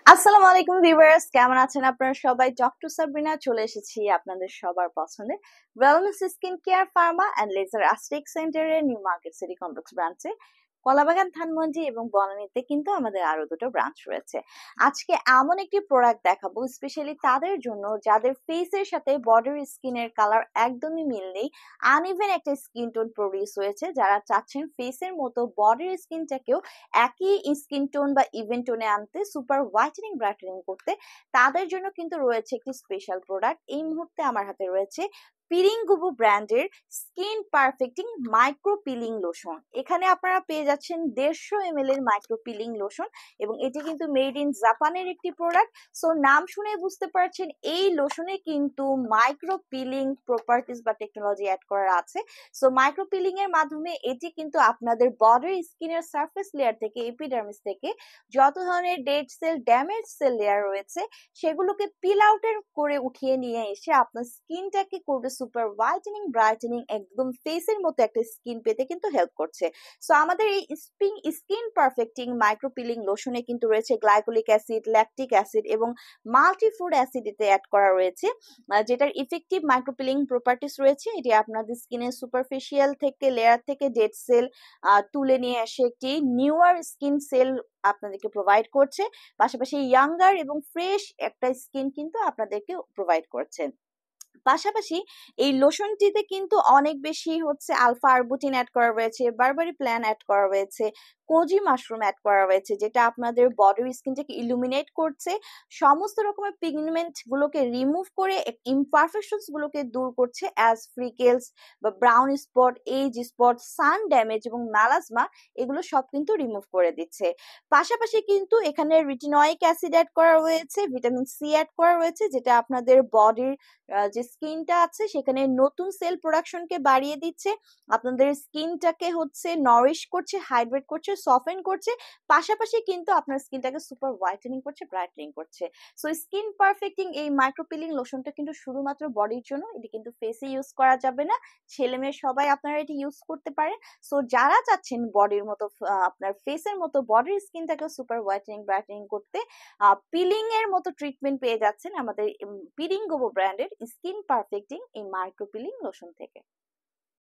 আসসালামু আলাইকুম ভিউয়ার্স, কেমন আছেন আপনারা সবাই? ডক্টর সাবরিনা চলে এসেছি আপনাদের সবার পছন্দের wellness skin care pharma and laser aesthetic সেন্টারের নিউ মার্কেট সিটি কমপ্লেক্স ব্রাঞ্চে। কলাবাগান, ধানমন্ডি এবং বনানীতে কিন্তু আমাদের আরো দুটো ব্রাঞ্চ রয়েছে। আজকে এমন একটি প্রোডাক্ট দেখাবো স্পেশালি তাদের জন্য যাদের ফেসের সাথে বডির স্কিনের কালার একদমই মিল নেই, আনইভেন একটা স্কিন টোন প্রডিউস হয়েছে। যারা চাচ্ছেন ফেসের মতো বডির স্কিনটাকেও একই স্কিন টোন বা ইভেন টোনে আনতে, সুপার হোয়াইটেনিং ব্রাইটেনিং করতে, তাদের জন্য কিন্তু রয়েছে একটি স্পেশাল প্রোডাক্ট। এই মুহূর্তে আমার হাতে রয়েছে পিরিঙ্গুবু ব্র্যান্ডের skin perfecting micro peeling lotion. এখানে আপনারা পেয়ে যাচ্ছেন 150 ml এর মাইক্রো পিলিং লোশন এবং এটি কিন্তু মেড ইন জাপানের একটি প্রোডাক্ট। সো নাম শুনে বুঝতে পারছেন এই লোশনে কিন্তু মাইক্রো পিলিং প্রপার্টিস বা টেকনোলজি অ্যাড করা আছে। সো মাইক্রো পিলিং এর মাধ্যমে এটি কিন্তু আপনাদের বডির স্কিনের সারফেস লেয়ার থেকে, এপিডার্মিস থেকে যত ধরনের dead cell, damage cell layer রয়েছে সেগুলোকে পিল আউটের করে উঠিয়ে নিয়ে এসে আপনার স্কিনটাকে করবে সুপার হোয়াইটেনিং ব্রাইটেনিং, একদম ফেসের মতো একটা স্কিন পেতে কিন্তু হেল্প করছে। সো আমাদের এই স্কিন পারফেক্টিং মাইক্রো পিলিং লোশনে কিন্তু রয়েছে গ্লাইকোলিক অ্যাসিড, ল্যাকটিক অ্যাসিড এবং মাল্টিফুড অ্যাসিড এতে অ্যাড করা রয়েছে, যেটার ইফেক্টিভ মাইক্রোপিলিং প্রপার্টিস রয়েছে। এটি আপনাদের স্কিনের সুপারফিশিয়াল থেকে লেয়ার থেকে ডেড সেল তুলে নিয়ে এসে একটি নিউয়ার স্কিন সেল আপনাদেরকে প্রোভাইড করছে। পাশাপাশি ইয়াঙ্গার এবং ফ্রেশ একটা স্কিন কিন্তু আপনাদেরকে প্রোভাইড করছে। পাশাপাশি এই লোশনটিতে কিন্তু অনেক বেশি আলফা আরবুটিন অ্যাড করা রয়েছে, বারবারি প্ল্যান অ্যাড করা রয়েছে, কোজি মাশরুম অ্যাড করা রয়েছে, যেটা আপনাদের বডির স্কিনটাকে ইলুমিনেট করছে, সমস্ত রকমের পিগমেন্ট গুলোকে রিমুভ করে ইমপারফেকশনস গুলোকে দূর করছে, অ্যাজ ফ্রিকেলস বা ব্রাউন স্পট, এজ স্পট, সান ড্যামেজ এবং ম্যালাজমা, এগুলো সব কিন্তু রিমুভ করে দিচ্ছে। পাশাপাশি কিন্তু এখানে রিটিনয়েক অ্যাসিড অ্যাড করা রয়েছে, ভিটামিন সি অ্যাড করা রয়েছে, যেটা আপনাদের বডির যে স্কিনটা আছে সেখানে নতুন সেল প্রোডাকশনকে বাড়িয়ে দিচ্ছে, আপনাদের স্কিনটাকে নরিশ করছে, হাইড্রেট করছে, সফেন করছে, পাশাপাশি কিন্তু আপনার স্কিনটাকে সুপার হোয়াইটেনিং করছে, ব্রাইটেনিং করছে। সো স্কিন পারফেক্টিং এই মাইক্রোপিলিং লোশনটা কিন্তু শুধুমাত্র বডির জন্য, এটি কিন্তু ফেসে ইউজ করা যাবে না, ছেলে মেয়ে সবাই আপনারা এটি ইউজ করতে পারেন। সো যারা চাচ্ছেন বডির মতো আপনার ফেসের মতো বডির স্কিনটাকে সুপার হোয়াইটেনিং ব্রাইটেনিং করতে, পিলিং এর মতো ট্রিটমেন্ট পেয়ে যাচ্ছেন আমাদের পিরিঙ্গুবু ব্র্যান্ডের স্কিন পারফেক্টিং এই মাইক্রো পিলিং লোশন থেকে।